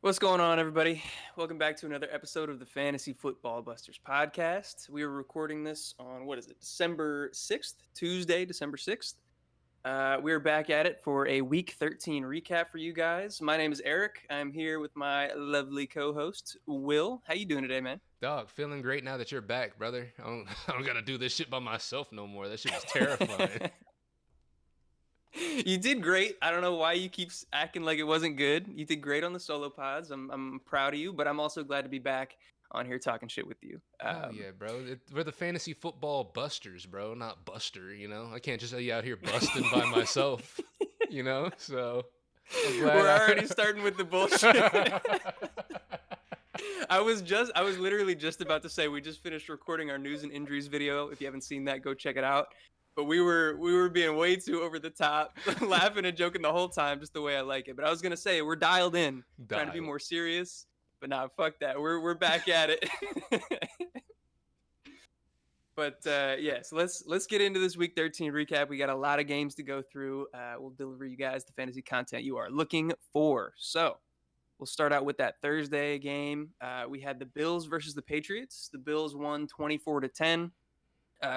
What's going on, everybody? Welcome back to another episode of the Fantasy Football Busters podcast. We are recording this on, December 6th, Tuesday, December 6th. We're back at it for a Week 13 recap for you guys. My name is Eric. I'm here with my lovely co-host, Will. How you doing today, man? Dog, feeling great now that you're back, brother. I don't gotta do this shit by myself no more. That shit was terrifying. You did great. I don't know why you keep acting like it wasn't good. You did great on the solo pods. I'm proud of you, but I'm also glad to be back on here talking shit with you. Hell yeah, bro. We're the fantasy football busters, bro, not buster, you know? I can't just be out here busting by myself, you know? So I'm glad We're already I. starting with the bullshit. I was literally just about to say we just finished recording our news and injuries video. If you haven't seen that, go check it out. But we were being way too over the top, laughing and joking the whole time, just the way I like it. But I was gonna say we're dialed in, trying to be Dialed. more serious. But nah, fuck that. We're back at it. But yeah, so let's get into this week 13 recap. We got a lot of games to go through. We'll deliver you guys the fantasy content you are looking for. So we'll start out with that Thursday game. We had the Bills versus the Patriots. The Bills won 24-10.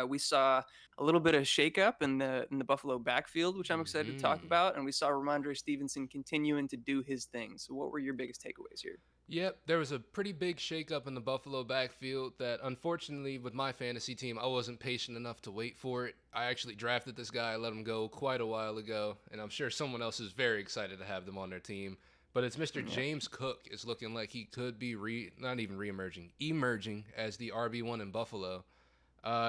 We saw a little bit of shakeup in the Buffalo backfield, which I'm excited to talk Hmm. about, and we saw Ramondre Stevenson continuing to do his thing. So, what were your biggest takeaways here? Yep, there was a pretty big shakeup in the Buffalo backfield that unfortunately with my fantasy team I wasn't patient enough to wait for it. I actually drafted this guy, I let him go quite a while ago, and I'm sure someone else is very excited to have them on their team. But it's Mr. Yeah, James Cook is looking like he could be not even re-emerging, emerging as the RB1 in Buffalo.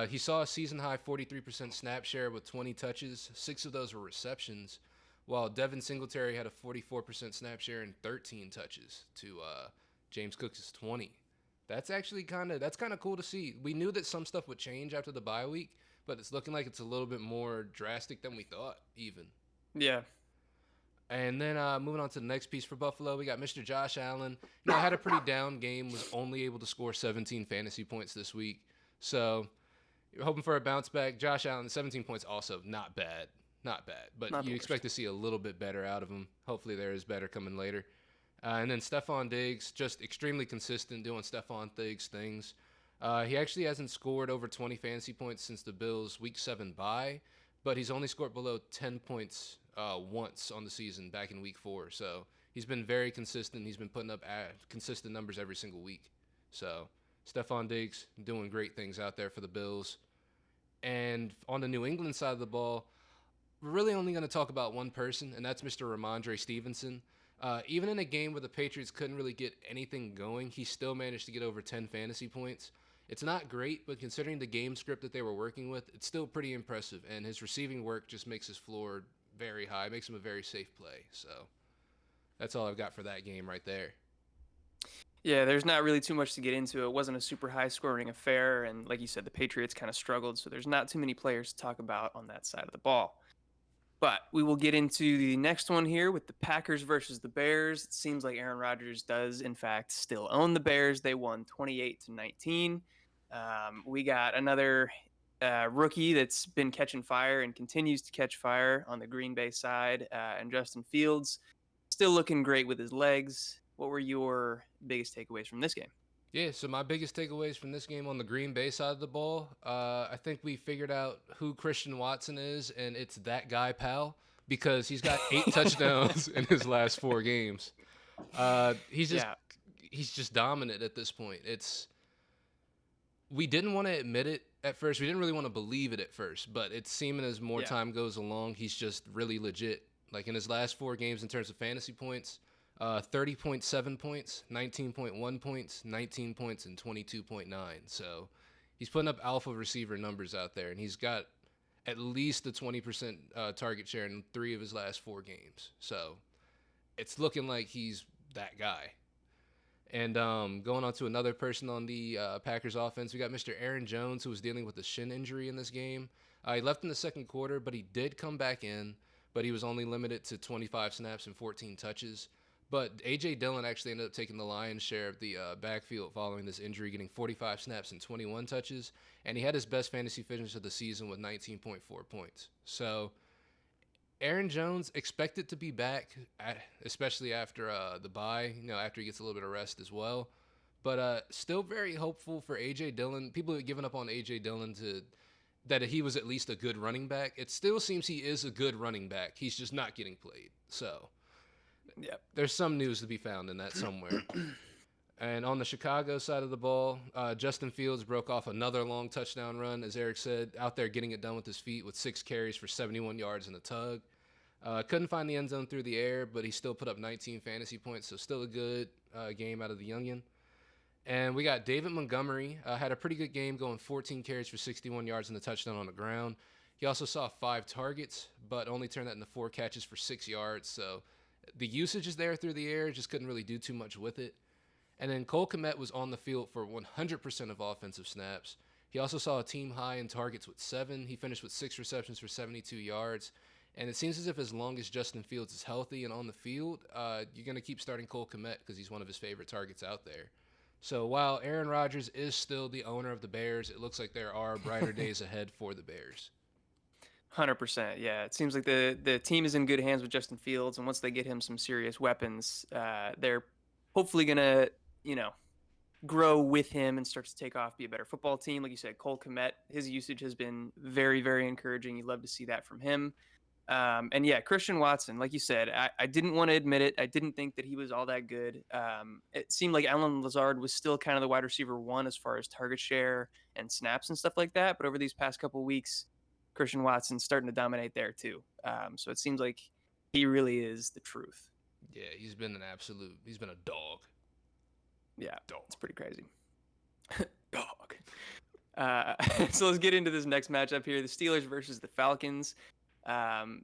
He saw a season high 43% snap share with 20 touches. 6 of those were receptions, while Devin Singletary had a 44% snap share and 13 touches to James Cook's 20. That's kind of cool to see. We knew that some stuff would change after the bye week, but it's looking like it's a little bit more drastic than we thought even. yeah, And then moving on to the next piece for Buffalo, we got Mr. Josh Allen. Had a pretty down game, was only able to score 17 fantasy points this week. So you're hoping for a bounce back. Josh Allen, 17 points, also not bad. Not bad. But not the you worst. expect to see a little bit better out of him. Hopefully there is better coming later. And then Stephon Diggs, just extremely consistent doing Stephon Diggs things. He actually hasn't scored over 20 fantasy points since the Bills' Week 7 bye, but he's only scored below 10 points once on the season back in Week 4. So he's been very consistent. He's been putting up consistent numbers every single week. So Stephon Diggs doing great things out there for the Bills. And on the New England side of the ball, we're really only going to talk about one person, and that's Mr. Ramondre Stevenson. Even in a game where the Patriots couldn't really get anything going, he still managed to get over 10 fantasy points. It's not great, but considering the game script that they were working with, it's still pretty impressive. And his receiving work just makes his floor very high, makes him a very safe play. So that's all I've got for that game right there. Yeah, there's not really too much to get into. It wasn't a super high scoring affair, and like you said, the Patriots kind of struggled, so there's not too many players to talk about on that side of the ball. But we will get into the next one here with the Packers versus the Bears. It seems like Aaron Rodgers does, in fact, still own the Bears. They won 28-19. We got another rookie that's been catching fire and continues to catch fire on the Green Bay side, and Justin Fields still looking great with his legs. What were your biggest takeaways from this game? Yeah, so my biggest takeaways from this game on the Green Bay side of the ball, I think we figured out who Christian Watson is, and it's that guy, pal, because he's got 8 touchdowns in his last 4 games. He's just Yeah, he's just dominant at this point. We didn't want to admit it at first. We didn't really want to believe it at first, but it's seeming as more yeah, time goes along, he's just really legit. Like in his last 4 games in terms of fantasy points, 30.7 points, 19.1 points, 19 points, and 22.9. So he's putting up alpha receiver numbers out there, and he's got at least a 20% target share in 3 of his last 4 games. So it's looking like he's that guy. And going on to another person on the Packers offense, we got Mr. Aaron Jones, who was dealing with a shin injury in this game. He left in the second quarter, but he did come back in, but he was only limited to 25 snaps and 14 touches. But A.J. Dillon actually ended up taking the lion's share of the backfield following this injury, getting 45 snaps and 21 touches. And he had his best fantasy finish of the season with 19.4 points. So Aaron Jones expected to be back, especially after the bye. After he gets a little bit of rest as well. But still very hopeful for AJ Dillon. People have given up on AJ Dillon to that he was at least a good running back. It still seems he is a good running back. He's just not getting played. So Yep. there's some news to be found in that somewhere. And on the Chicago side of the ball, Justin Fields broke off another long touchdown run, as Eric said, out there getting it done with his feet with 6 carries for 71 yards and a tug. Couldn't find the end zone through the air, but he still put up 19 fantasy points, so still a good game out of the youngin. And we got David Montgomery, had a pretty good game going 14 carries for 61 yards and a touchdown on the ground. He also saw 5 targets, but only turned that into 4 catches for 6 yards, so the usage is there through the air, just couldn't really do too much with it. And then Cole Kmet was on the field for 100% of offensive snaps. He also saw a team high in targets with 7. He finished with 6 receptions for 72 yards. And it seems as if as long as Justin Fields is healthy and on the field, you're going to keep starting Cole Kmet because he's one of his favorite targets out there. So while Aaron Rodgers is still the owner of the Bears, it looks like there are brighter days ahead for the Bears. 100%. Yeah, it seems like the team is in good hands with Justin Fields, and once they get him some serious weapons, they're hopefully gonna, grow with him and start to take off, be a better football team. Like you said, Cole Kmet, his usage has been very, very encouraging. You love to see that from him. And yeah, Christian Watson, like you said, I didn't want to admit it. I didn't think that he was all that good. It seemed like Alan Lazard was still kind of the wide receiver one as far as target share and snaps and stuff like that. But over these past couple of weeks, Christian Watson's starting to dominate there too. So it seems like he really is the truth. Yeah, he's been a dog. Yeah, Dog. it's pretty crazy. Dog. So let's get into this next matchup here: the Steelers versus the Falcons.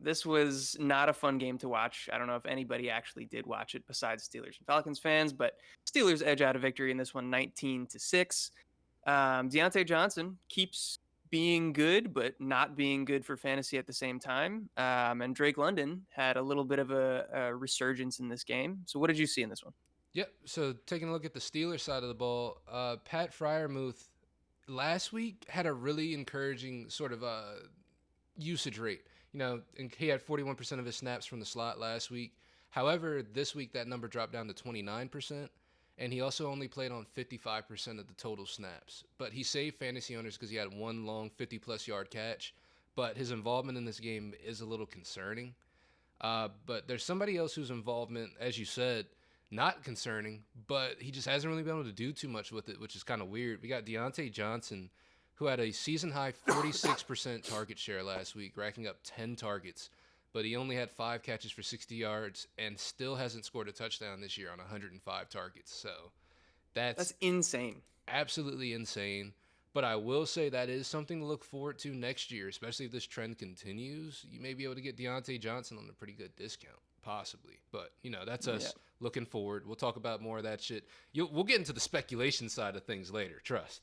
This was not a fun game to watch. I don't know if anybody actually did watch it besides Steelers and Falcons fans, but Steelers edge out a victory in this one, 19-6. Deontay Johnson keeps being good, but not being good for fantasy at the same time. And Drake London had a little bit of a resurgence in this game. So what did you see in this one? Yep. So taking a look at the Steelers side of the ball, Pat Fryermuth last week had a really encouraging sort of usage rate. And he had 41% of his snaps from the slot last week. However, this week that number dropped down to 29%, and he also only played on 55% of the total snaps. But he saved fantasy owners because he had one long 50-plus yard catch. But his involvement in this game is a little concerning. But there's somebody else whose involvement, as you said, not concerning, but he just hasn't really been able to do too much with it, which is kind of weird. We got Deontay Johnson, who had a season high 46% target share last week, racking up 10 targets, but he only had 5 catches for 60 yards and still hasn't scored a touchdown this year on 105 targets. So That's insane. absolutely insane. But I will say that is something to look forward to next year, especially if this trend continues. You may be able to get Deontay Johnson on a pretty good discount, possibly. But, that's us looking forward. We'll talk about more of that shit. We'll get into the speculation side of things later, trust.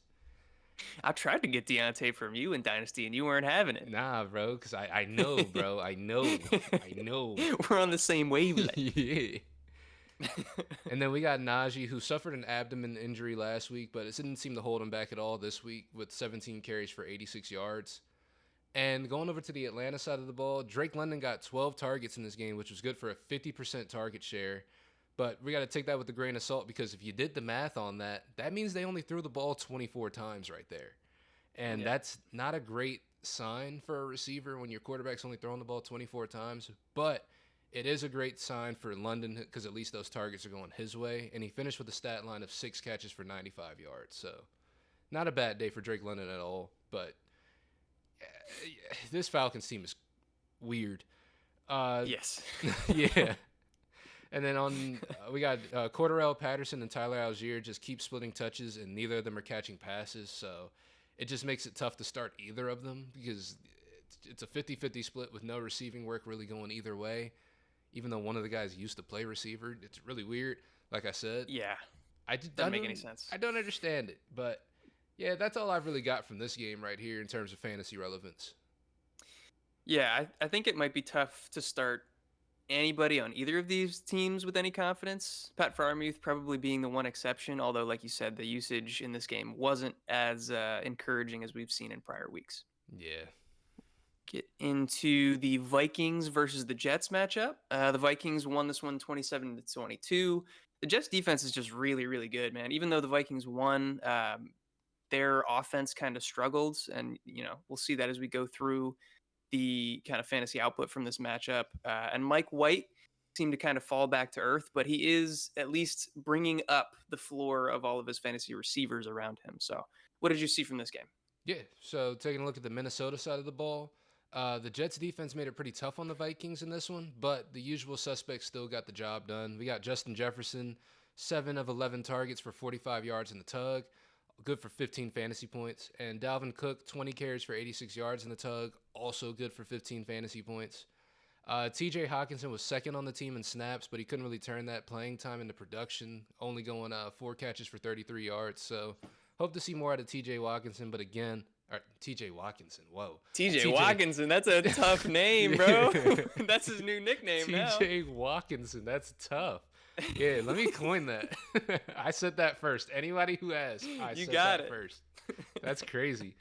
I tried to get Deontay from you in Dynasty, and you weren't having it. Nah, bro, because I know, bro. I know. I know. We're on the same wavelength. Yeah. And then we got Najee, who suffered an abdomen injury last week, but it didn't seem to hold him back at all this week with 17 carries for 86 yards. And going over to the Atlanta side of the ball, Drake London got 12 targets in this game, which was good for a 50% target share. But we got to take that with a grain of salt because if you did the math on that, that means they only threw the ball 24 times right there. And that's not a great sign for a receiver when your quarterback's only throwing the ball 24 times. But it is a great sign for London because at least those targets are going his way. And he finished with a stat line of 6 catches for 95 yards. So not a bad day for Drake London at all. But this Falcons team is weird. Yes. Yeah. And then we got Cordarrelle Patterson and Tyler Algier just keep splitting touches, and neither of them are catching passes. So it just makes it tough to start either of them because it's a 50-50 split with no receiving work really going either way. Even though one of the guys used to play receiver, it's really weird. Like I said, Yeah. Doesn't make any sense. I don't understand it, but yeah, that's all I've really got from this game right here in terms of fantasy relevance. Yeah, I think it might be tough to start anybody on either of these teams with any confidence. Pat Freiermuth probably being the one exception, although, like you said, the usage in this game wasn't as encouraging as we've seen in prior weeks. Yeah. Get into the Vikings versus the Jets matchup. The Vikings won this one 27-22. The Jets defense is just really, really good, man. Even though the Vikings won, their offense kind of struggled, and we'll see that as we go through the kind of fantasy output from this matchup. And Mike White seemed to kind of fall back to earth, but he is at least bringing up the floor of all of his fantasy receivers around him. So, what did you see from this game? Yeah, so taking a look at the Minnesota side of the ball, the Jets defense made it pretty tough on the Vikings in this one, but the usual suspects still got the job done. We got Justin Jefferson, 7 of 11 targets for 45 yards in the tug, good for 15 fantasy points. And Dalvin Cook, 20 carries for 86 yards in the tug, also good for 15 fantasy points. TJ Hawkinson was second on the team in snaps, but he couldn't really turn that playing time into production, only going 4 catches for 33 yards. So hope to see more out of TJ Watkinson, but again, or TJ Watkinson, whoa. TJ Watkinson, that's a tough name, bro. That's his new nickname now. TJ Watkinson, that's tough. Yeah, let me coin that. I said that first. Anybody who asks, I You said got that it. first. That's crazy.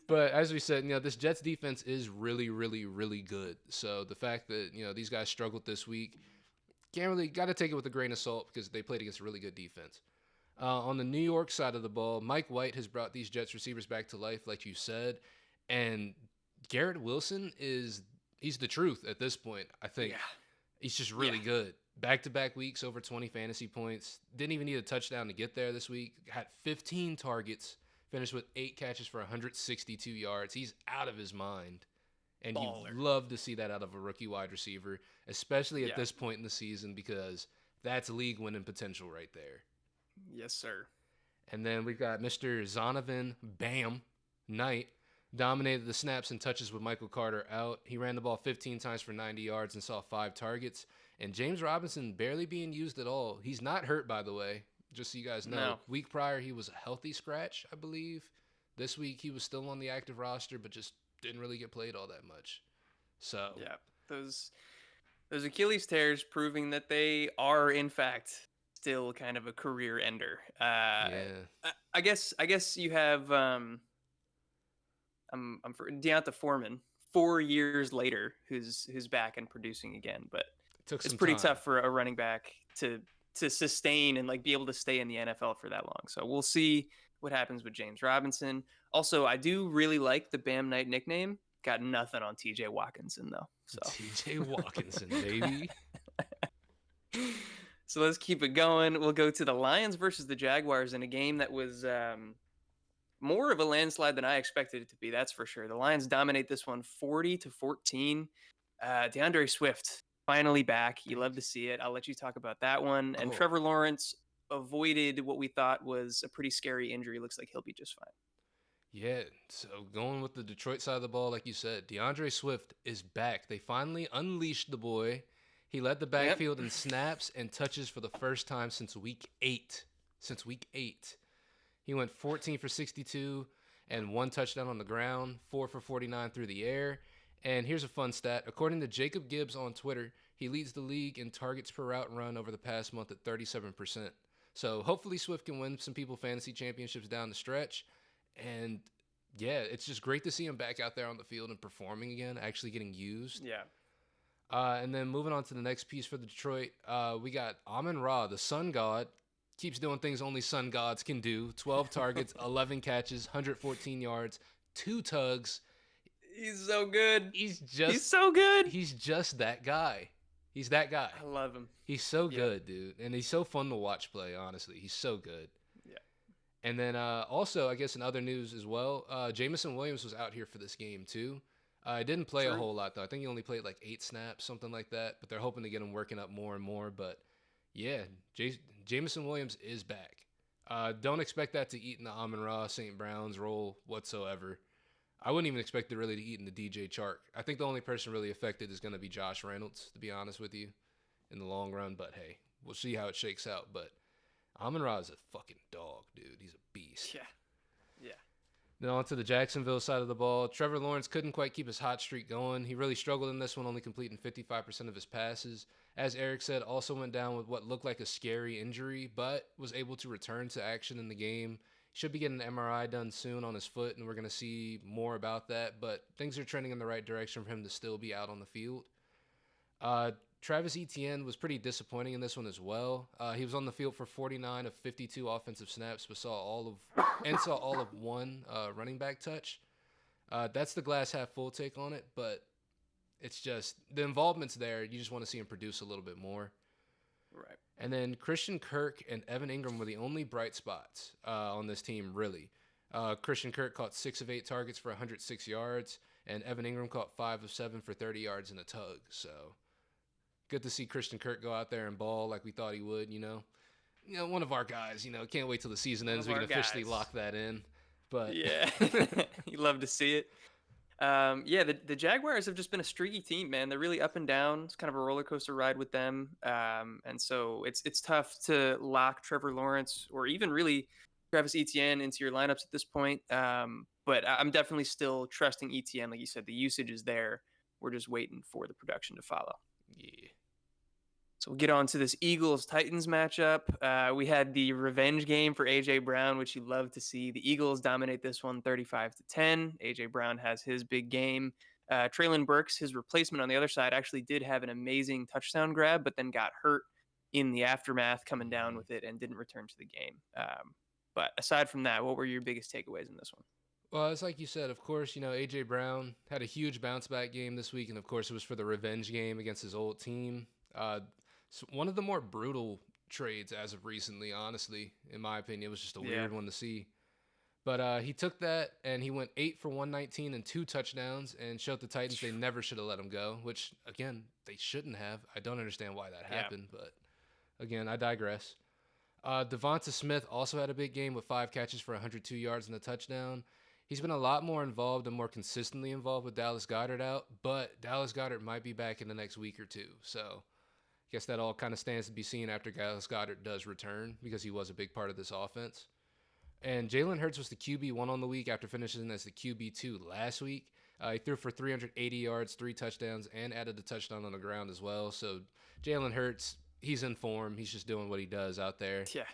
But as we said, this Jets defense is really, really, really good. So the fact that, these guys struggled this week, got to take it with a grain of salt because they played against a really good defense. On the New York side of the ball, Mike White has brought these Jets receivers back to life, like you said. And Garrett Wilson he's the truth at this point, I think. Yeah. He's just really good. Back-to-back weeks, over 20 fantasy points. Didn't even need a touchdown to get there this week. Had 15 targets. Finished with 8 catches for 162 yards. He's out of his mind. And Baller. you love to see that out of a rookie wide receiver, especially at this point in the season, because that's league-winning potential right there. Yes, sir. And then we've got Mr. Zonovan Bam Knight. Dominated the snaps and touches with Michael Carter out. He ran the ball 15 times for 90 yards and saw 5 targets. And James Robinson barely being used at all. He's not hurt, by the way, just so you guys know. No. Week prior, he was a healthy scratch, I believe. This week, he was still on the active roster, but just didn't really get played all that much. So yeah, those Achilles tears proving that they are, in fact, still kind of a career ender. I guess you have I'm for Deonta Foreman 4 years later who's back and producing again, but it's pretty tough for a running back to sustain and like be able to stay in the NFL for that long. So we'll see what happens with James Robinson. Also, I do really like the Bam Knight nickname. Got nothing on TJ Watkinson though. So TJ Watkinson, baby. So let's keep it going. We'll go to the Lions versus the Jaguars in a game that was more of a landslide than I expected it to be. That's for sure. The Lions dominate this one 40-14. DeAndre Swift finally back. You love to see it. I'll let you talk about that one. And Trevor Lawrence avoided what we thought was a pretty scary injury. Looks like he'll be just fine. Yeah, so going with the Detroit side of the ball, like you said, DeAndre Swift is back. They finally unleashed the boy. He led the backfield in snaps and touches for the first time since week 8. He went 14 for 62 and 1 touchdown on the ground, 4 for 49 through the air. And here's a fun stat. According to Jacob Gibbs on Twitter, he leads the league in targets per route run over the past month at 37%. So hopefully Swift can win some people fantasy championships down the stretch. And yeah, it's just great to see him back out there on the field and performing again, actually getting used. Yeah. And then moving on to the next piece for the Detroit, we got Amon-Ra, the sun god. Keeps doing things only sun gods can do. 12 targets, 11 catches, 114 yards, 2 tugs. He's so good. He's so good. He's just that guy. He's that guy. I love him. He's so good, dude. And he's so fun to watch play, honestly. He's so good. Yeah. And then also, I guess in other news as well, Jamison Williams was out here for this game too. He didn't play a whole lot, though. I think he only played like 8 snaps, something like that. But they're hoping to get him working up more and more. But yeah, Jamison Williams is back. Don't expect that to eat in the Amon-Ra St. Brown's role whatsoever. I wouldn't even expect it really to eat in the DJ Chark. I think the only person really affected is going to be Josh Reynolds, to be honest with you, in the long run. But hey, we'll see how it shakes out. But Amon-Ra is a fucking dog, dude. He's a beast. Yeah. Then on to the Jacksonville side of the ball. Trevor Lawrence couldn't quite keep his hot streak going. He really struggled in this one, only completing 55% of his passes. As Eric said, also went down with what looked like a scary injury, but was able to return to action in the game. Should be getting an MRI done soon on his foot, and we're going to see more about that. But things are trending in the right direction for him to still be out on the field. Uh, Travis Etienne was pretty disappointing in this one as well. He was on the field for 49 of 52 offensive snaps, but saw all of one running back touch. That's the glass half full take on it, but it's just the involvement's there. You just want to see him produce a little bit more. Right. And then Christian Kirk and Evan Ingram were the only bright spots on this team, really. Christian Kirk caught 6 of 8 targets for 106 yards, and Evan Ingram caught 5 of 7 for 30 yards in a tug. So good to see Christian Kirk go out there and ball like we thought he would, one of our guys, can't wait till the season One ends. of We our can officially guys. lock that in. But Yeah. You love to see it. Yeah, the Jaguars have just been a streaky team, man. They're really up and down. It's kind of a roller coaster ride with them, and so it's tough to lock Trevor Lawrence or even really Travis Etienne into your lineups at this point. But I'm definitely still trusting Etienne. Like you said, the usage is there. We're just waiting for the production to follow. yeah. So we'll get on to this Eagles-Titans matchup. We had the revenge game for A.J. Brown, which you love to see. The Eagles dominate this one 35-10. A.J. Brown has his big game. Traylon Burks, his replacement on the other side, actually did have an amazing touchdown grab, but then got hurt in the aftermath coming down with it and didn't return to the game. But aside from that, what were your biggest takeaways in this one? Well, it's like you said, of course, A.J. Brown had a huge bounce back game this week, and of course, it was for the revenge game against his old team. So one of the more brutal trades as of recently, honestly, in my opinion. It was just a weird one to see. But he took that, and he went 8 for 119 and 2 touchdowns and showed the Titans they never should have let him go, which, again, they shouldn't have. I don't understand why that happened, but, again, I digress. Devonta Smith also had a big game with 5 catches for 102 yards and a touchdown. He's been a lot more involved and more consistently involved with Dallas Goedert out, but Dallas Goedert might be back in the next week or two. So I guess that all kind of stands to be seen after Dallas Goedert does return because he was a big part of this offense. And Jalen Hurts was the QB1 on the week after finishing as the QB2 last week. He threw for 380 yards, 3 touchdowns, and added a touchdown on the ground as well. So Jalen Hurts, he's in form. He's just doing what he does out there. Yeah.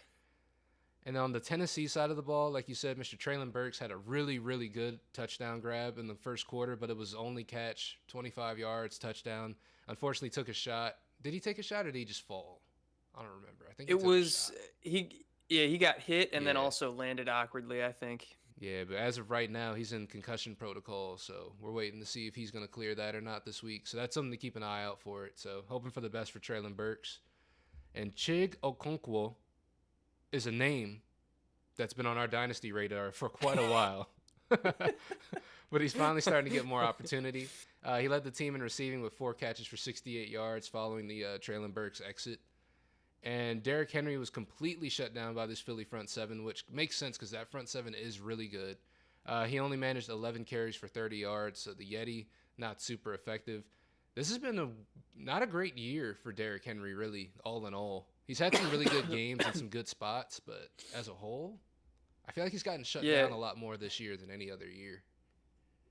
And on the Tennessee side of the ball, like you said, Mr. Traylon Burks had a really, really good touchdown grab in the first quarter, but it was only catch, 25 yards, touchdown. Unfortunately, took a shot. Did he take a shot or did he just fall? I don't remember. I think he It took a was shot. he got hit and then Yeah. also landed awkwardly, I think. Yeah, but as of right now, he's in concussion protocol, so we're waiting to see if he's going to clear that or not this week. So that's something to keep an eye out for it. So hoping for the best for Traylon Burks. And Chig Okonkwo is a name that's been on our dynasty radar for quite a while. But he's finally starting to get more opportunity. He led the team in receiving with 4 catches for 68 yards following the Traylon Burks exit. And Derrick Henry was completely shut down by this Philly front 7, which makes sense because that front 7 is really good. He only managed 11 carries for 30 yards, so the Yeti, not super effective. This has been not a great year for Derrick Henry, really, all in all. He's had some really good games and some good spots, but as a whole, I feel like he's gotten shut down a lot more this year than any other year.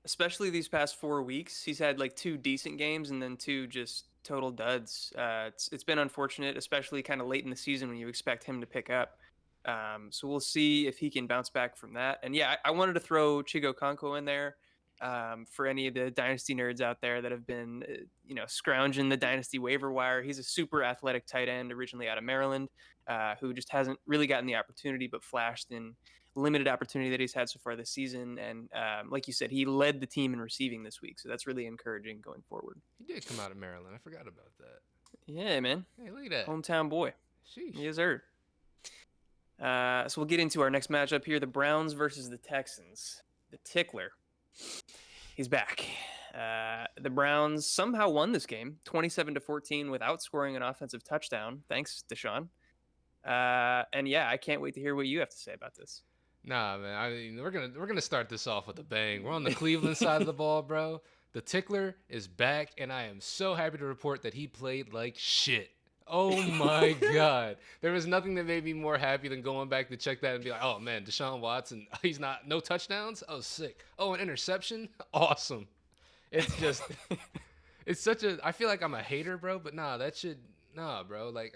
Especially these past 4 weeks, he's had like 2 decent games and then 2 just total duds. It's been unfortunate, especially kind of late in the season when you expect him to pick up. So we'll see if he can bounce back from that. And yeah, I wanted to throw Chigo Konko in there for any of the dynasty nerds out there that have been, scrounging the dynasty waiver wire. He's a super athletic tight end originally out of Maryland, who just hasn't really gotten the opportunity, but flashed in limited opportunity that he's had so far this season. And like you said, he led the team in receiving this week. So that's really encouraging going forward. He did come out of Maryland. I forgot about that. Yeah, man. Hey, look at that. Hometown boy. Sheesh. Yes, sir. So we'll get into our next matchup here. The Browns versus the Texans. The Tickler. He's back. The Browns somehow won this game 27-14 without scoring an offensive touchdown. Thanks, Deshaun. And yeah, I can't wait to hear what you have to say about this. Nah, man. I mean, we're gonna start this off with a bang. We're on the Cleveland side of the ball, bro. The Tickler is back, and I am so happy to report that he played like shit. Oh my god. There was nothing that made me more happy than going back to check that and be like, oh man, Deshaun Watson, he's not no touchdowns? Oh, sick. Oh, an interception? Awesome. It's just it's such a I feel like I'm a hater, bro, but nah, bro. Like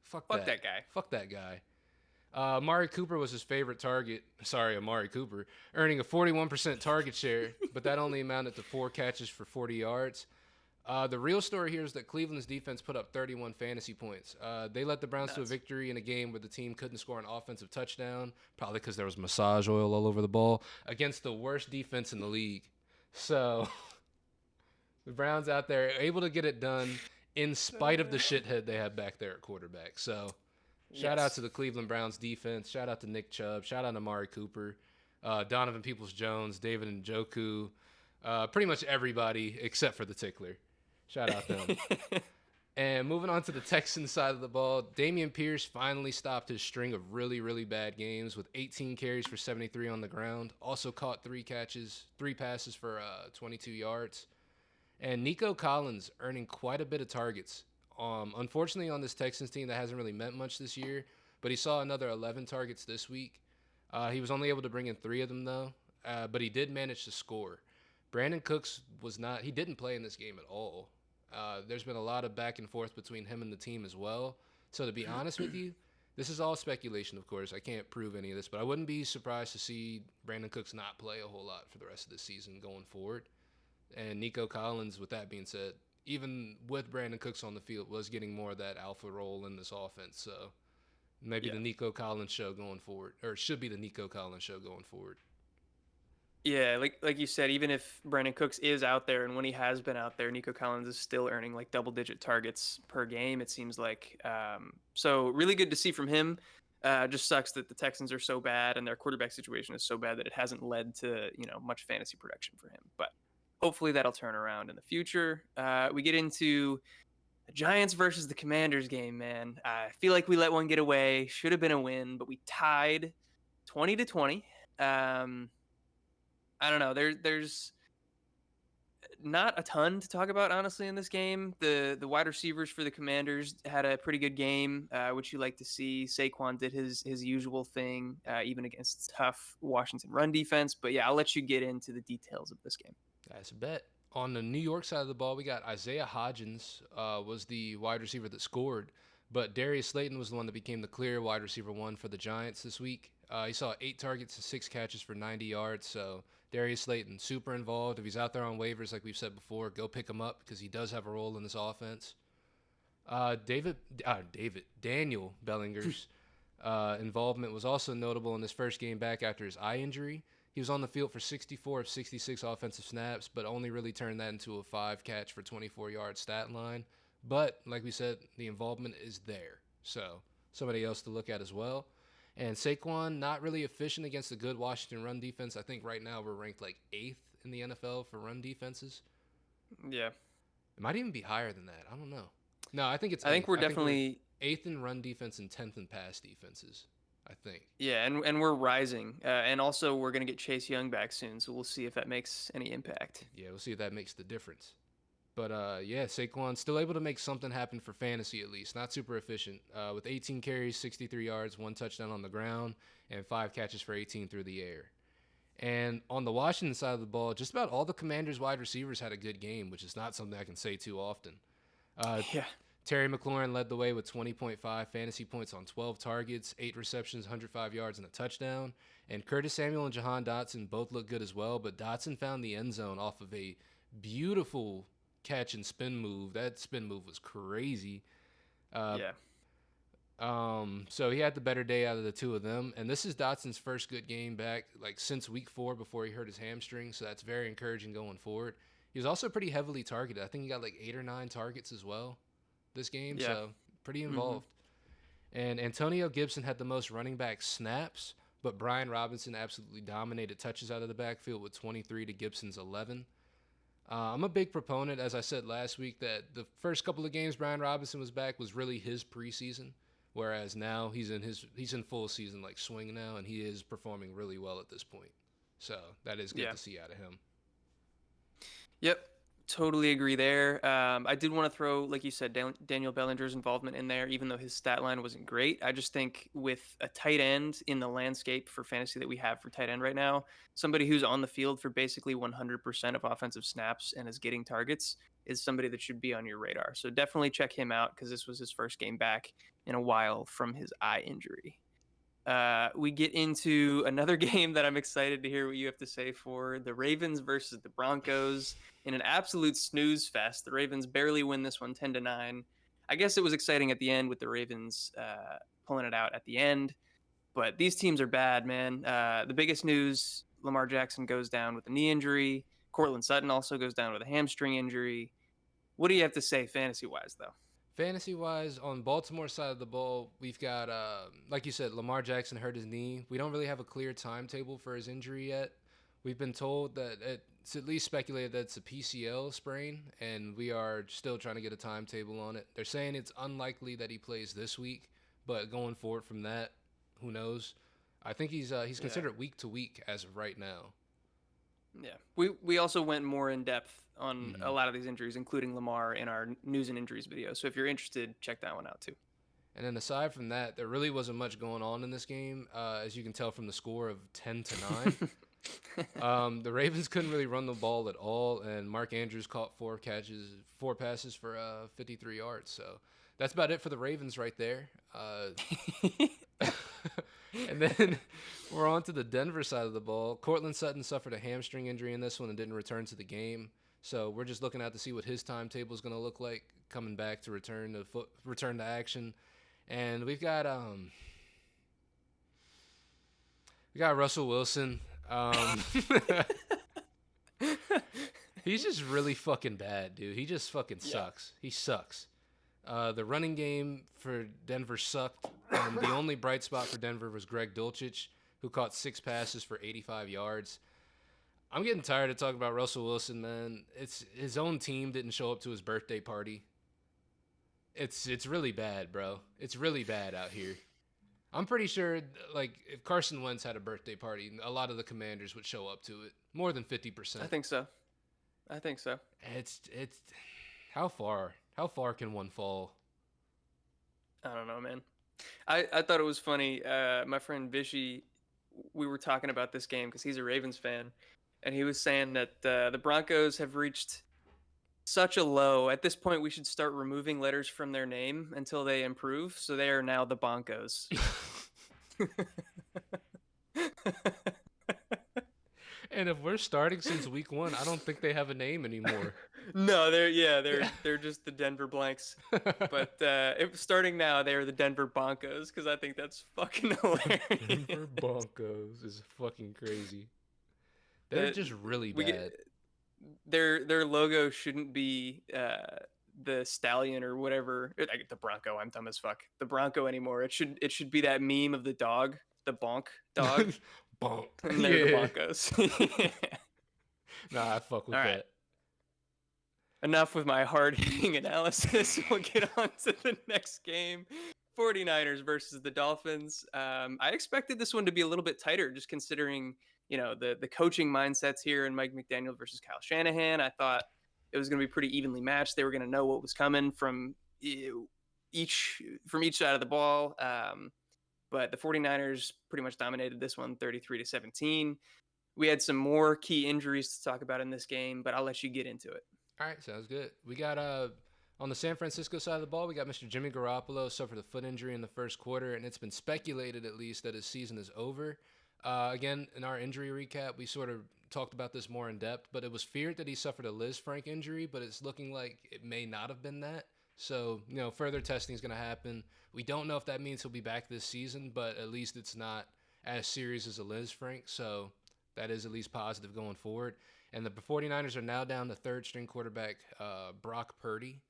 fuck that guy. Fuck that guy. Amari Cooper was his favorite target. Sorry, Amari Cooper, earning a 41% target share, but that only amounted to 4 catches for 40 yards. The real story here is that Cleveland's defense put up 31 fantasy points. They led the Browns to a Nuts. victory in a game where the team couldn't score an offensive touchdown, probably because there was massage oil all over the ball, against the worst defense in the league. So the Browns out there able to get it done in spite of the shithead they have back there at quarterback. So shout out to Yes. the Cleveland Browns defense. Shout out to Nick Chubb. Shout out to Amari Cooper, Donovan Peoples-Jones, David Njoku, pretty much everybody except for the tickler. Shout out them. And moving on to the Texans side of the ball, Dameon Pierce finally stopped his string of really, really bad games with 18 carries for 73 on the ground. Also caught 3 passes for 22 yards. And Nico Collins earning quite a bit of targets. Unfortunately, on this Texans team, that hasn't really meant much this year, but he saw another 11 targets this week. He was only able to bring in 3 of them, though, but he did manage to score. Brandon Cooks he didn't play in this game at all. There's been a lot of back and forth between him and the team as well. So to be honest with you, this is all speculation, of course. I can't prove any of this, but I wouldn't be surprised to see Brandon Cooks not play a whole lot for the rest of the season going forward. And Nico Collins, with that being said, even with Brandon Cooks on the field, was getting more of that alpha role in this offense. So maybe Yeah. the Nico Collins show going forward, or it should be the Nico Collins show going forward. Yeah, like you said, even if Brandon Cooks is out there, and when he has been out there, Nico Collins is still earning like double-digit targets per game. It seems like so really good to see from him. Just sucks that the Texans are so bad and their quarterback situation is so bad that it hasn't led to much fantasy production for him. But hopefully that'll turn around in the future. We get into the Giants versus the Commanders game, man. I feel like we let one get away. Should have been a win, but we tied 20-20. Um, I don't know. There's not a ton to talk about, honestly, in this game. The wide receivers for the Commanders had a pretty good game, which you like to see. Saquon did his usual thing, even against tough Washington run defense. But yeah, I'll let you get into the details of this game. That's a bet. On the New York side of the ball, we got Isaiah Hodgins was the wide receiver that scored, but Darius Slayton was the one that became the clear wide receiver 1 for the Giants this week. He saw 8 targets and 6 catches for 90 yards. So Darius Slayton, super involved. If he's out there on waivers, like we've said before, go pick him up because he does have a role in this offense. Daniel Bellinger's involvement was also notable in his first game back after his eye injury. He was on the field for 64 of 66 offensive snaps, but only really turned that into a 5 catch for 24-yard stat line. But like we said, the involvement is there. So somebody else to look at as well. And Saquon, not really efficient against a good Washington run defense. I think right now we're ranked like 8th in the NFL for run defenses. Yeah, It might even be higher than that. I don't know. No, I think it's I think 8th. we're I think we're definitely 8th in run defense and 10th in pass defenses. I think. yeah, and we're rising, and also we're gonna get Chase Young back soon, so we'll see if that makes any impact. Yeah, we'll see if that makes the difference. But yeah, Saquon still able to make something happen for fantasy at least. Not super efficient. With 18 carries, 63 yards, 1 touchdown on the ground, and 5 catches for 18 through the air. And on the Washington side of the ball, just about all the Commanders' wide receivers had a good game, which is not something I can say too often. Uh, Yeah, Terry McLaurin led the way with 20.5 fantasy points on 12 targets, 8 receptions, 105 yards, and a touchdown. And Curtis Samuel and Jahan Dotson both looked good as well, but Dotson found the end zone off of a beautiful catch and spin move. That spin move was crazy. Uh, yeah, so he had the better day out of the two of them. And this is Dotson's first good game back, like since week 4 before he hurt his hamstring. So that's very encouraging going forward. He was also pretty heavily targeted. I think he got like 8 or 9 targets as well this game. yeah. So pretty Hmm. involved. And Antonio Gibson had the most running back snaps, but Brian Robinson absolutely dominated touches out of the backfield with 23 to Gibson's 11. I'm a big proponent, as I said last week, that the first couple of games Brian Robinson was back was really his preseason, whereas now he's in full season like swing now, and he is performing really well at this point. So that is good Yeah. to see out of him. Yep. Totally agree there. I did want to throw, like you said, Daniel Bellinger's involvement in there, even though his stat line wasn't great. I just think with a tight end in the landscape for fantasy that we have for tight end right now, somebody who's on the field for basically 100% of offensive snaps and is getting targets is somebody that should be on your radar. So definitely check him out because this was his first game back in a while from his eye injury. We get into another game that I'm excited to hear what you have to say for the Ravens versus the Broncos in an absolute snooze fest. The Ravens barely win this one 10-9. I guess it was exciting at the end with the Ravens pulling it out at the end, but these teams are bad, man. The biggest news, Lamar Jackson goes down with a knee injury. Cortland Sutton also goes down with a hamstring injury. What do you have to say fantasy wise, though? Fantasy wise, on Baltimore side of the ball, we've got, like you said, Lamar Jackson hurt his knee. We don't really have a clear timetable for his injury yet. We've been told that it's at least speculated that it's a PCL sprain, and we are still trying to get a timetable on it. They're saying it's unlikely that he plays this week, but going forward from that, who knows? I think he's Yeah. considered week to week as of right now. Yeah. We also went more in depth on a Mm-hmm. lot of these injuries, including Lamar, in our news and injuries video. So if you're interested, check that one out too. And then aside from that, there really wasn't much going on in this game, as you can tell from the score of 10-9. The Ravens couldn't really run the ball at all, and Mark Andrews caught four passes for 53 yards. So that's about it for the Ravens right there. And then we're on to the Denver side of the ball. Cortland Sutton suffered a hamstring injury in this one and didn't return to the game. So we're just looking out to see what his timetable is going to look like coming back to return to action. And we got Russell Wilson. He's just really fucking bad, dude. He just fucking Yeah. sucks. He sucks. The running game for Denver sucked, and the only bright spot for Denver was Greg Dulcich, who caught 6 passes for 85 yards. I'm getting tired of talking about Russell Wilson, man. It's his own team didn't show up to his birthday party. It's really bad, bro. It's really bad out here. I'm pretty sure, like, if Carson Wentz had a birthday party, a lot of the Commanders would show up to it. More than I 50%. think so. I think so. It's how far can one fall? I don't know, man. I thought it was funny. My friend Vishy, we were talking about this game because he's a Ravens fan, and he was saying that the Broncos have reached such a low. At this point, we should start removing letters from their name until they improve. So they are now the Broncos. And if we're starting since week 1, I don't think they have a name anymore. No, they're just the Denver Blanks. But starting now, they are the Denver Broncos because I think that's fucking Denver hilarious. Broncos is fucking crazy. They're That just really we get bad. their logo shouldn't be the stallion or whatever. The Bronco. I'm dumb as fuck. The Bronco anymore. It should be that meme of the dog, the bonk dog, Bonk. and they're the Yeah. Broncos. Nah, I fuck with All right. that. Enough with my hard-hitting analysis. We'll get on to the next game. 49ers versus the Dolphins. I expected this one to be a little bit tighter, just considering the coaching mindsets here in Mike McDaniel versus Kyle Shanahan. I thought it was going to be pretty evenly matched. They were going to know what was coming from each side of the ball. But the 49ers pretty much dominated this one 33-17. We had some more key injuries to talk about in this game, but I'll let you get into it. All right, sounds good. We got on the San Francisco side of the ball, we got Mr. Jimmy Garoppolo suffered a foot injury in the first quarter, and it's been speculated at least that his season is over. Again, in our injury recap, we sort of talked about this more in depth, but it was feared that he suffered a Liz Frank injury, but it's looking like it may not have been that. So, further testing is going to happen. We don't know if that means he'll be back this season, but at least it's not as serious as a Liz Frank, so that is at least positive going forward. And the 49ers are now down to third string quarterback Brock Purdy.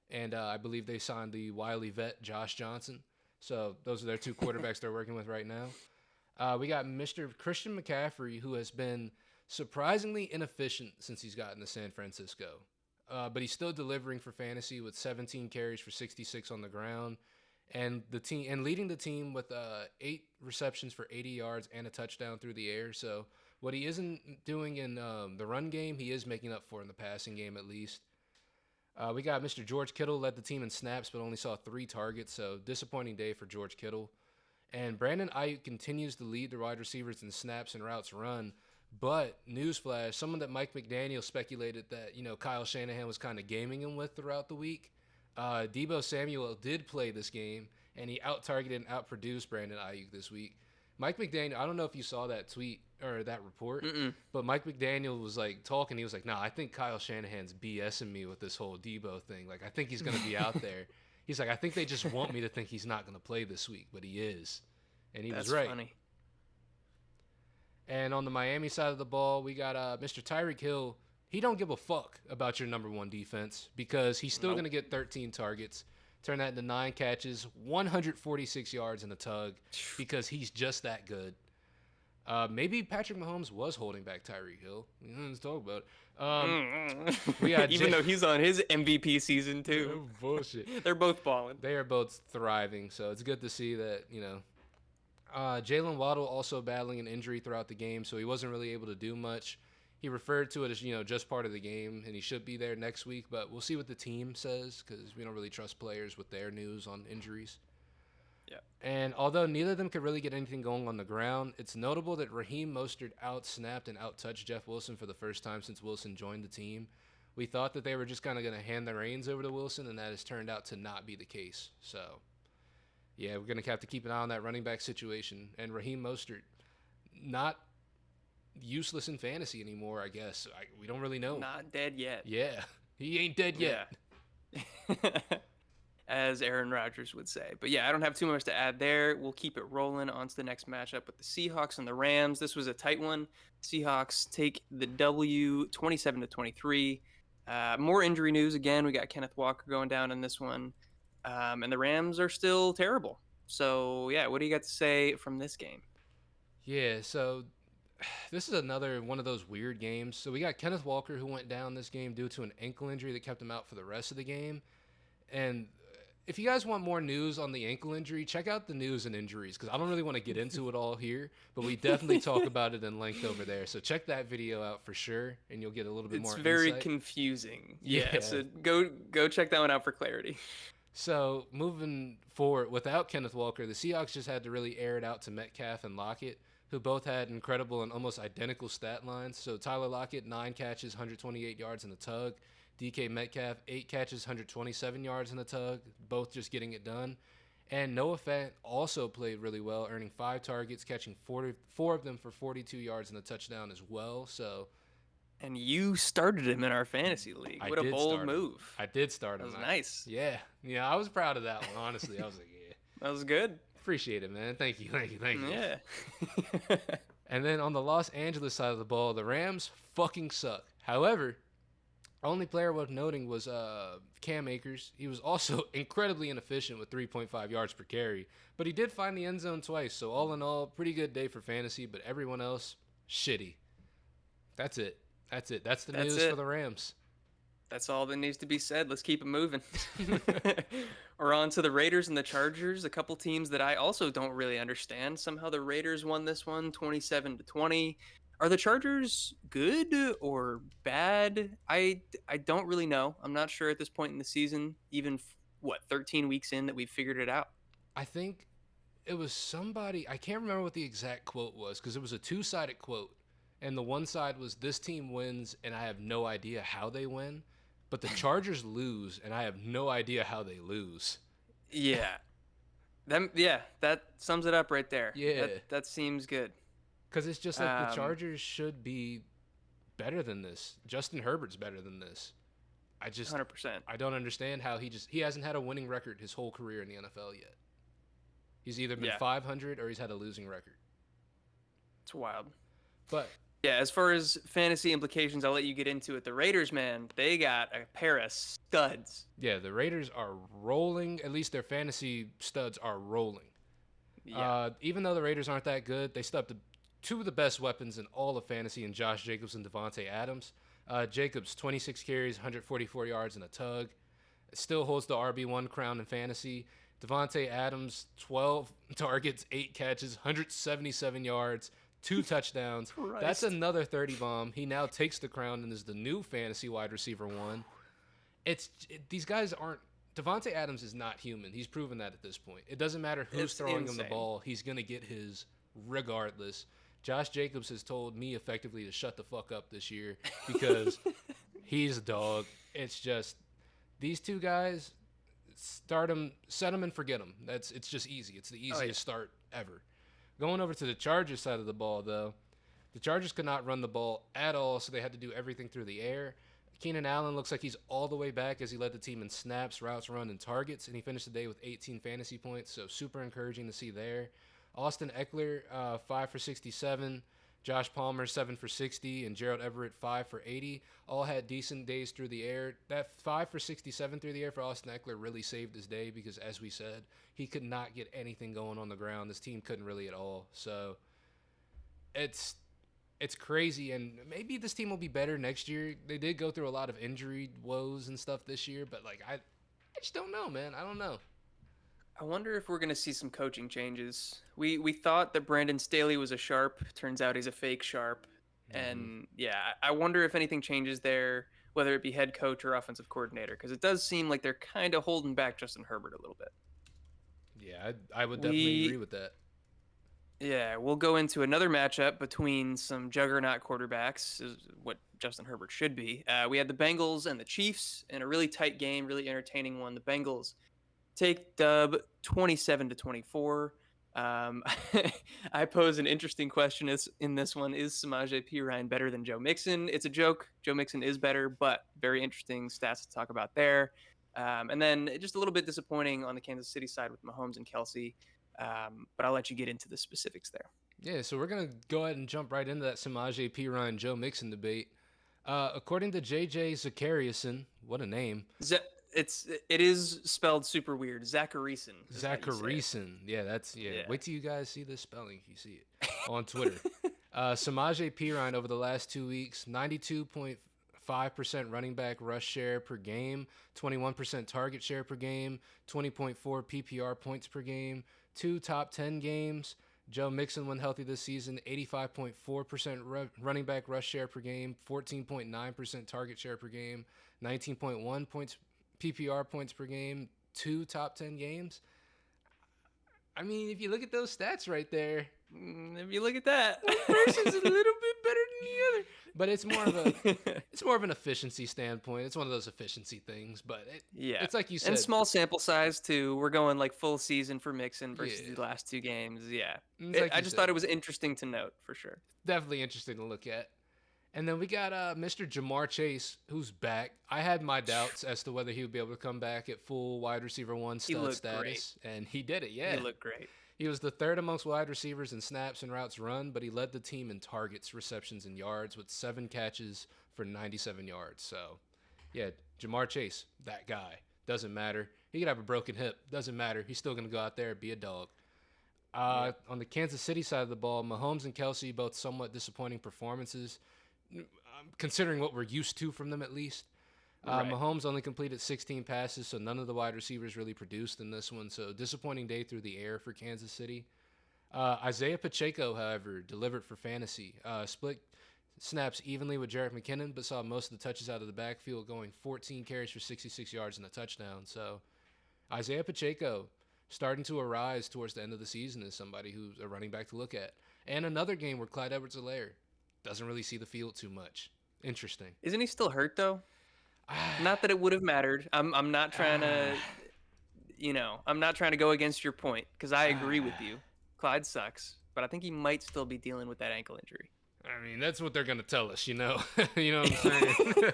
And I believe they signed the wily vet Josh Johnson. So those are their 2 quarterbacks they're working with right now. We got Mr. Christian McCaffrey, who has been surprisingly inefficient since he's gotten to San Francisco. But he's still delivering for fantasy with 17 carries for 66 on the ground. And leading the team with 8 receptions for 80 yards and a touchdown through the air. So what he isn't doing in the run game, he is making up for in the passing game at least. We got Mr. George Kittle, led the team in snaps, but only saw 3 targets, so disappointing day for George Kittle. And Brandon Ayuk continues to lead the wide receivers in snaps and routes run. But, newsflash, someone that Mike McDaniel speculated that, Kyle Shanahan was kind of gaming him with throughout the week. Debo Samuel did play this game, and he out-targeted and out-produced Brandon Ayuk this week. Mike McDaniel, I don't know if you saw that tweet or that report, Mm-mm. but Mike McDaniel was like talking. He was like, "Nah, I think Kyle Shanahan's BSing me with this whole Debo thing. Like, I think he's gonna be out there." He's like, "I think they just want me to think he's not gonna play this week, but he is," and he was That's right. funny. And on the Miami side of the ball, we got Mr. Tyreek Hill. He don't give a fuck about your number one defense because he's still going Nope. to get 13 targets, turn that into 9 catches, 146 yards in a tug because he's just that good. Maybe Patrick Mahomes was holding back Tyreek Hill. Let's talk about it. We got Even though he's on his MVP season too. bullshit. They're both balling. They are both thriving, so it's good to see that, Jalen Waddle also battling an injury throughout the game, so he wasn't really able to do much. He referred to it as, just part of the game, and he should be there next week, but we'll see what the team says because we don't really trust players with their news on injuries. Yeah. And although neither of them could really get anything going on the ground, it's notable that Raheem Mostert out-snapped and out-touched Jeff Wilson for the first time since Wilson joined the team. We thought that they were just kind of going to hand the reins over to Wilson, and that has turned out to not be the case. So, yeah, we're going to have to keep an eye on that running back situation. And Raheem Mostert, not useless in fantasy anymore, I guess. We don't really know. Not dead yet. Yeah, he ain't dead yet. Yeah. As Aaron Rodgers would say. But yeah, I don't have too much to add there. We'll keep it rolling on to the next matchup with the Seahawks and the Rams. This was a tight one. Seahawks take the W 27-23. More injury news again. We got Kenneth Walker going down in this one. And the Rams are still terrible. So yeah, what do you got to say from this game? Yeah, so this is another one of those weird games. So we got Kenneth Walker who went down this game due to an ankle injury that kept him out for the rest of the game. And if you guys want more news on the ankle injury, check out the news and injuries because I don't really want to get into it all here, but we definitely talk about it in length over there. So check that video out for sure, and you'll get a little bit more insight. It's very confusing. Yeah. So go check that one out for clarity. So moving forward, without Kenneth Walker, the Seahawks just had to really air it out to Metcalf and Lockett, who both had incredible and almost identical stat lines. So Tyler Lockett, 9 catches, 128 yards in the tug. DK Metcalf, 8 catches, 127 yards in the tug, both just getting it done. And Noah Fant also played really well, earning 5 targets, catching 4 of them for 42 yards and a touchdown as well. So, and you started him in our fantasy league. What a bold move. I did start him. That was nice. Yeah, I was proud of that one, honestly. I was like, yeah. That was good. Appreciate it, man. Thank you. Yeah. And then on the Los Angeles side of the ball, the Rams fucking suck. However, only player worth noting was Cam Akers. He was also incredibly inefficient with 3.5 yards per carry, but he did find the end zone twice. So all in all, pretty good day for fantasy, but everyone else, shitty. That's it. That's the news for the Rams. That's all that needs to be said. Let's keep it moving. We're on to the Raiders and the Chargers, a couple teams that I also don't really understand. Somehow the Raiders won this one 27-20. Are the Chargers good or bad? I don't really know. I'm not sure at this point in the season, even 13 weeks in, that we've figured it out. I think it was somebody, I can't remember what the exact quote was because it was a 2-sided quote. And the one side was, this team wins and I have no idea how they win. But the Chargers lose and I have no idea how they lose. Yeah. That sums it up right there. Yeah. That seems good. Because it's just like the Chargers should be better than this. Justin Herbert's better than this. 100%. I don't understand how he hasn't had a winning record his whole career in the NFL yet. He's either been 500 or he's had a losing record. It's wild. But yeah, as far as fantasy implications, I'll let you get into it. The Raiders, man, they got a pair of studs. Yeah, the Raiders are rolling. At least their fantasy studs are rolling. Yeah. Even though the Raiders aren't that good, they still have 2 of the best weapons in all of fantasy in Josh Jacobs and Devontae Adams. Jacobs, 26 carries, 144 yards and a tug. Still holds the RB1 crown in fantasy. Devontae Adams, 12 targets, 8 catches, 177 yards, 2 touchdowns. Christ. That's another 30 bomb. He now takes the crown and is the new fantasy wide receiver 1. These guys aren't. Devontae Adams is not human. He's proven that at this point. It doesn't matter who's throwing him the ball. He's going to get his regardless. Josh Jacobs has told me effectively to shut the fuck up this year because he's a dog. It's just these 2 guys, start him, set him, and forget him. It's just easy. It's the Oh yeah. easiest start ever. Going over to the Chargers side of the ball, though, the Chargers could not run the ball at all, so they had to do everything through the air. Keenan Allen looks like he's all the way back as he led the team in snaps, routes run, and targets, and he finished the day with 18 fantasy points, so super encouraging to see there. Austin Eckler, 5 for 67. Josh Palmer, 7 for 60, and Gerald Everett, 5 for 80. All had decent days through the air. That 5 for 67 through the air for Austin Eckler really saved his day because, as we said, he could not get anything going on the ground. This team couldn't really at all. So it's crazy, and maybe this team will be better next year. They did go through a lot of injury woes and stuff this year, but like I just don't know, man. I don't know. I wonder if we're going to see some coaching changes. We thought that Brandon Staley was a sharp. Turns out he's a fake sharp. Mm-hmm. And yeah, I wonder if anything changes there, whether it be head coach or offensive coordinator, because it does seem like they're kind of holding back Justin Herbert a little bit. Yeah, I would definitely agree We with that. Yeah, we'll go into another matchup between some juggernaut quarterbacks, is what Justin Herbert should be. We had the Bengals and the Chiefs in a really tight game, really entertaining one. The Bengals take dub 27-24. Um, I pose an interesting question in this one. Is Samaje Perine better than Joe Mixon? It's a joke. Joe Mixon is better, but very interesting stats to talk about there. And then just a little bit disappointing on the Kansas City side with Mahomes and Kelsey. But I'll let you get into the specifics there. Yeah, so we're gonna go ahead and jump right into that Samaje Perine Joe Mixon debate. According to JJ Zakariason, what a name. Z- it is spelled super weird. Zacharyson is how you say it. Zacharyson. Yeah, that's yeah. Yeah. Wait till you guys see this spelling. If you see it on Twitter. Samaje Perine over the last 2 weeks, 92.5% running back rush share per game, 21% target share per game, 20.4 PPR points per game, 2 top 10 games. Joe Mixon, when healthy this season, 85.4% running back rush share per game, 14.9% target share per game, 19.1 points PPR points per game, 2 top 10 games. I mean, if you look at those stats right there, If you look at that, one person's a little bit better than the other. But it's more of an efficiency standpoint. It's one of those efficiency things. But yeah, it's like you and said. small sample size too. We're going like full season for Mixon versus Yeah, the last two games. Yeah, it's like I you just thought said. it was interesting to note for sure. Definitely interesting to look at. And then we got Mr. Jamar Chase, who's back. I had my doubts as to whether he would be able to come back at full wide receiver one He stud looked great. status, and he did it. He Yeah, looked great. he was the third amongst wide receivers in snaps and routes run, but he led the team in targets, receptions, and yards with 7 catches for 97 yards. So, yeah, Jamar Chase, that guy. Doesn't matter. He could have a broken hip. Doesn't matter. He's still going to go out there and be a dog. Yeah. On the Kansas City side of the ball, Mahomes and Kelsey both somewhat disappointing performances, considering what we're used to from them at least. Right. Mahomes only completed 16 passes, so none of the wide receivers really produced in this one. So disappointing day through the air for Kansas City. Isaiah Pacheco, however, delivered for fantasy. Split snaps evenly with Jerick McKinnon, but saw most of the touches out of the backfield, going 14 carries for 66 yards and a touchdown. So Isaiah Pacheco starting to arise towards the end of the season as somebody who's a running back to look at. And another game where Clyde Edwards-Helaire doesn't really see the field too much. Interesting. Isn't he still hurt though? Not that it would have mattered. I'm not trying to, I'm not trying to go against your point because I agree with you. Clyde sucks, but I think he might still be dealing with that ankle injury. I mean, that's what they're gonna tell us, you know. You know what I'm saying?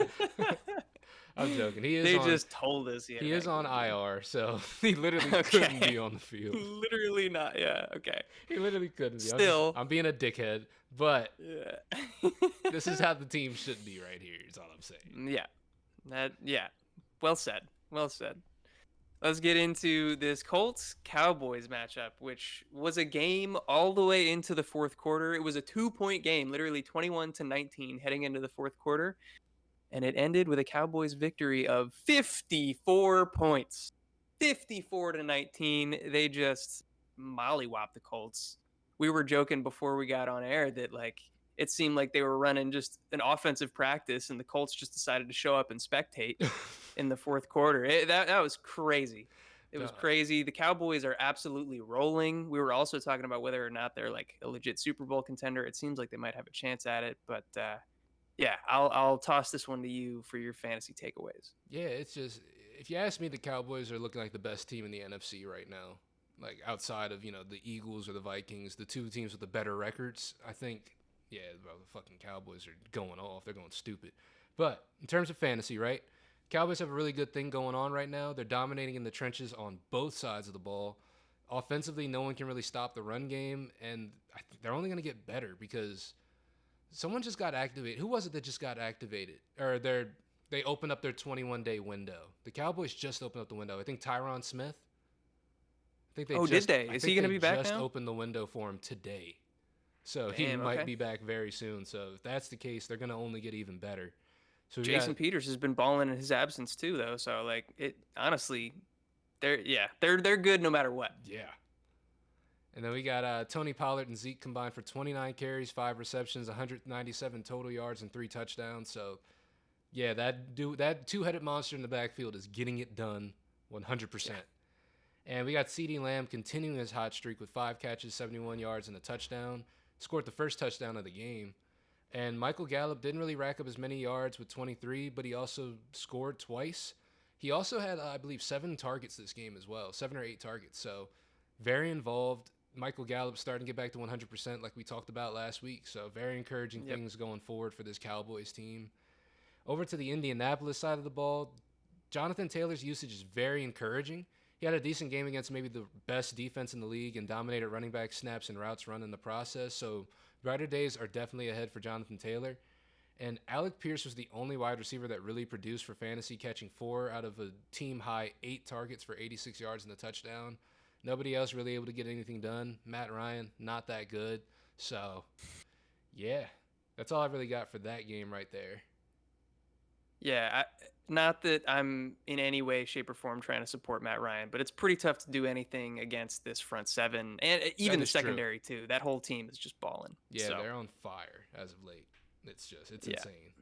I'm joking. They just told us he is on injury. IR, so he literally couldn't be on the field. Literally not. Yeah. Okay. He literally couldn't be. Still. I'm being a dickhead, but Yeah. this is how the team should be right here. Is all I'm saying. Yeah. Yeah. Well said. Well said. Let's get into this Colts Cowboys matchup, which was a game all the way into the fourth quarter. It was a 2-point game, literally 21-19 heading into the fourth quarter. And it ended with a Cowboys victory of 54 points. 54-19. They just mollywopped the Colts. We were joking before we got on air that like it seemed like they were running just an offensive practice and the Colts just decided to show up and spectate in the fourth quarter. That was crazy. It was crazy. The Cowboys are absolutely rolling. We were also talking about whether or not they're like a legit Super Bowl contender. It seems like they might have a chance at it, but yeah, I'll toss this one to you for your fantasy takeaways. Yeah, it's just if you ask me, the Cowboys are looking like the best team in the NFC right now. Like outside of the Eagles or the Vikings, the two teams with the better records. I think, yeah, bro, the fucking Cowboys are going off. They're going stupid. But in terms of fantasy, right? Cowboys have a really good thing going on right now. They're dominating in the trenches on both sides of the ball. Offensively, no one can really stop the run game, and I think they're only going to get better because someone just got activated. Who was it that just got activated? Or they opened up their 21-day window. The Cowboys just opened up the window. I think Tyron Smith. Oh, did they? I Is he think going to they be back just now? opened the window for him today. So he Damn. might Okay. be back very soon. So if that's the case, they're going to only get even better. So we got Jason Peters has been balling in his absence too, though. So like it honestly, they're good no matter what. yeah. And then we got Tony Pollard and Zeke combined for 29 carries, 5 receptions, 197 total yards, and 3 touchdowns. So yeah, that two-headed monster in the backfield is getting it done 100%. And we got CeeDee Lamb continuing his hot streak with 5 catches, 71 yards, and a touchdown. Scored the first touchdown of the game. And Michael Gallup didn't really rack up as many yards with 23, but he also scored twice. He also had, I believe, 7 targets this game as well, 7 or 8 targets. So very involved. Michael Gallup starting to get back to 100% like we talked about last week. So very encouraging Yep. things going forward for this Cowboys team. Over to the Indianapolis side of the ball, Jonathan Taylor's usage is very encouraging. He had a decent game against maybe the best defense in the league and dominated running back snaps and routes run in the process. So brighter days are definitely ahead for Jonathan Taylor. And Alec Pierce was the only wide receiver that really produced for fantasy, catching 4 out of a team high 8 targets for 86 yards and a touchdown. Nobody else really able to get anything done. Matt Ryan, not that good. So, yeah, that's all I really got for that game right there. Yeah, not that I'm in any way, shape, or form trying to support Matt Ryan, but it's pretty tough to do anything against this front seven and even That the is true. secondary too. That whole team is just balling. Yeah, So they're on fire as of late. It's yeah. insane.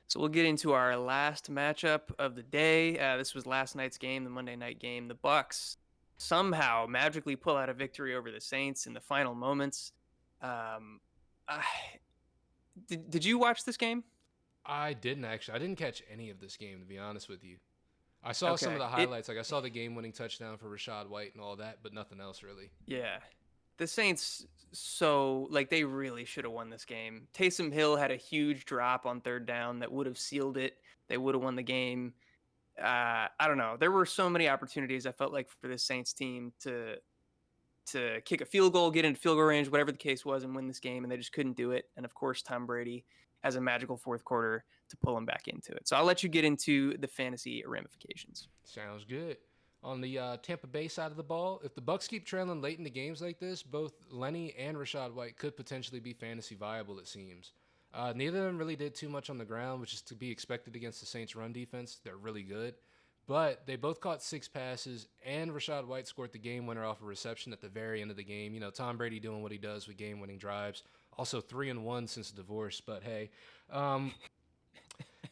So we'll get into our last matchup of the day. This was last night's game, the Monday night game. The Bucks somehow magically pull out a victory over the Saints in the final moments. Um, I, did you watch this game? I didn't actually. I didn't catch any of this game to be honest with you. I saw some of Okay. the highlights. Like I saw the game-winning touchdown for Rashad White and all that, but nothing else really. Yeah. The Saints, so like they really should have won this game. Taysom Hill had a huge drop on third down that would have sealed it. They would have won the game. I don't know. There were so many opportunities I felt like for the Saints team to kick a field goal, get into field goal range, whatever the case was, and win this game, and they just couldn't do it. And of course, Tom Brady has a magical fourth quarter to pull them back into it. So I'll let you get into the fantasy ramifications. Sounds good. On the Tampa Bay side of the ball, if the Bucks keep trailing late into games like this, both Lenny and Rashad White could potentially be fantasy viable. It seems. Neither of them really did too much on the ground, which is to be expected against the Saints' run defense. They're really good. But they both caught 6 passes, and Rashad White scored the game winner off a reception at the very end of the game. You know, Tom Brady doing what he does with game-winning drives. Also 3-1 since the divorce, but hey.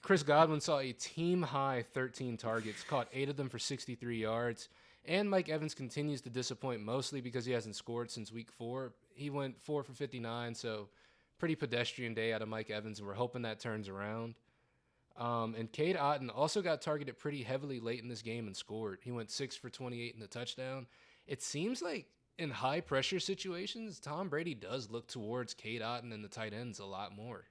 Chris Godwin saw a team-high 13 targets, caught 8 of them for 63 yards. And Mike Evans continues to disappoint mostly because he hasn't scored since week 4. He went 4 for 59, so pretty pedestrian day out of Mike Evans, and we're hoping that turns around. And Cade Otton also got targeted pretty heavily late in this game and scored. He went 6 for 28 in the touchdown. It seems like in high pressure situations, Tom Brady does look towards Cade Otton and the tight ends a lot more.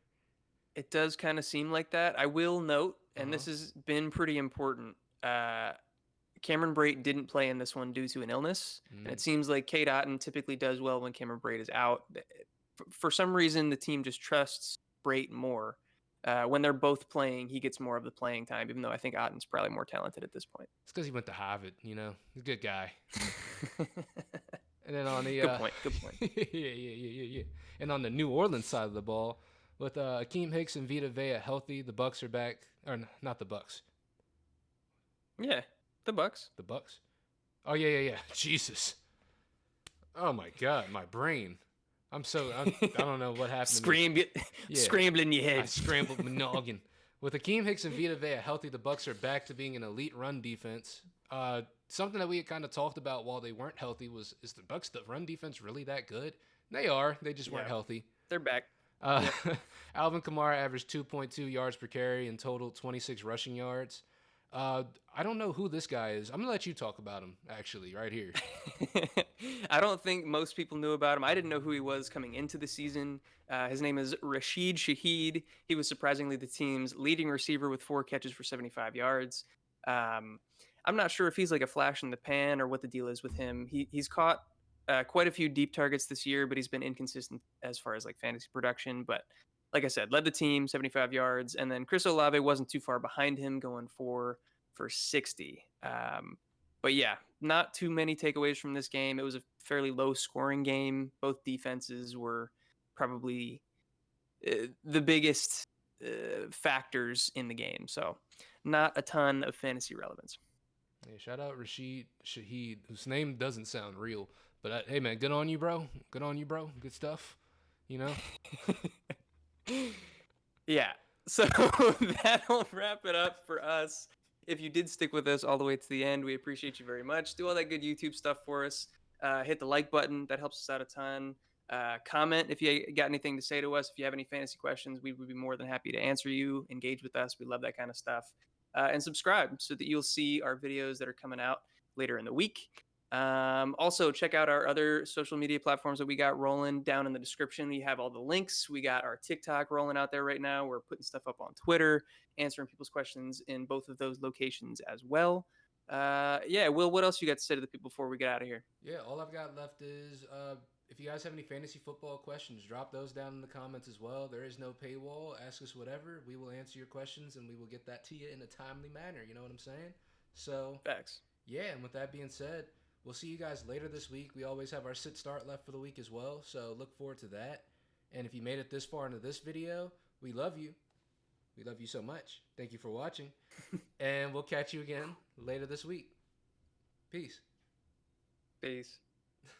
It does kind of seem like that. I will note, Uh and huh. this has been pretty important. Cameron Brate didn't play in this one due to an illness, and it Mm. seems like Kate Otten typically does well when Cameron Brate is out. For some reason, the team just trusts Brate more. When they're both playing, he gets more of the playing time, even though I think Otten's probably more talented at this point. It's because he went to Harvard, you know. He's a good guy. And then on the Good point. Good point. yeah. And on the New Orleans side of the ball, with Akeem Hicks and Vita Vea healthy, the Bucks are back. Or not the Bucks. Yeah, the Bucks. The Bucks. Oh yeah. Jesus. Oh my God, my brain. I don't know what happened to me. Yeah, Scrambling your I head. scrambled my noggin. With Akeem Hicks and Vita Vea healthy, the Bucks are back to being an elite run defense. Something that we had kind of talked about while they weren't healthy was, is the Bucks the run defense really that good? They are. They just weren't Yeah, healthy. they're back. Uh, Yep. Alvin Kamara averaged 2.2 yards per carry in total, 26 rushing yards. Uh, I don't know who this guy is. I'm gonna let you talk about him actually right here. I don't think most people knew about him. I didn't know who he was coming into the season. His name is Rashid Shaheed. He was surprisingly the team's leading receiver with 4 catches for 75 yards. Um, I'm not sure if he's like a flash in the pan or what the deal is with him. He's caught quite a few deep targets this year, but he's been inconsistent as far as like fantasy production. But like I said, led the team 75 yards, and then Chris Olave wasn't too far behind him, going for 60. But yeah, not too many takeaways from this game. It was a fairly low scoring game. Both defenses were probably the biggest factors in the game. So, not a ton of fantasy relevance. Yeah, shout out Rashid Shaheed, whose name doesn't sound real. But hey, man, good on you, bro. Good on you, bro. Good stuff. You know. Yeah. So that'll wrap it up for us. If you did stick with us all the way to the end, we appreciate you very much. Do all that good YouTube stuff for us. Hit the like button. That helps us out a ton. Comment if you got anything to say to us. If you have any fantasy questions, we would be more than happy to answer you. Engage with us. We love that kind of stuff. And subscribe so that you'll see our videos that are coming out later in the week. Also, check out our other social media platforms that we got rolling down in the description. We have all the links. We got our TikTok rolling out there right now. We're putting stuff up on Twitter, answering people's questions in both of those locations as well. Yeah, Will, what else you got to say to the people before we get out of here? Yeah, all I've got left is if you guys have any fantasy football questions, drop those down in the comments as well. There is no paywall. Ask us whatever. We will answer your questions and we will get that to you in a timely manner. You know what I'm saying? So, Facts. yeah, and with that being said, we'll see you guys later this week. We always have our sit start left for the week as well. So, look forward to that. And if you made it this far into this video, we love you. We love you so much. Thank you for watching. And we'll catch you again later this week. Peace. Peace.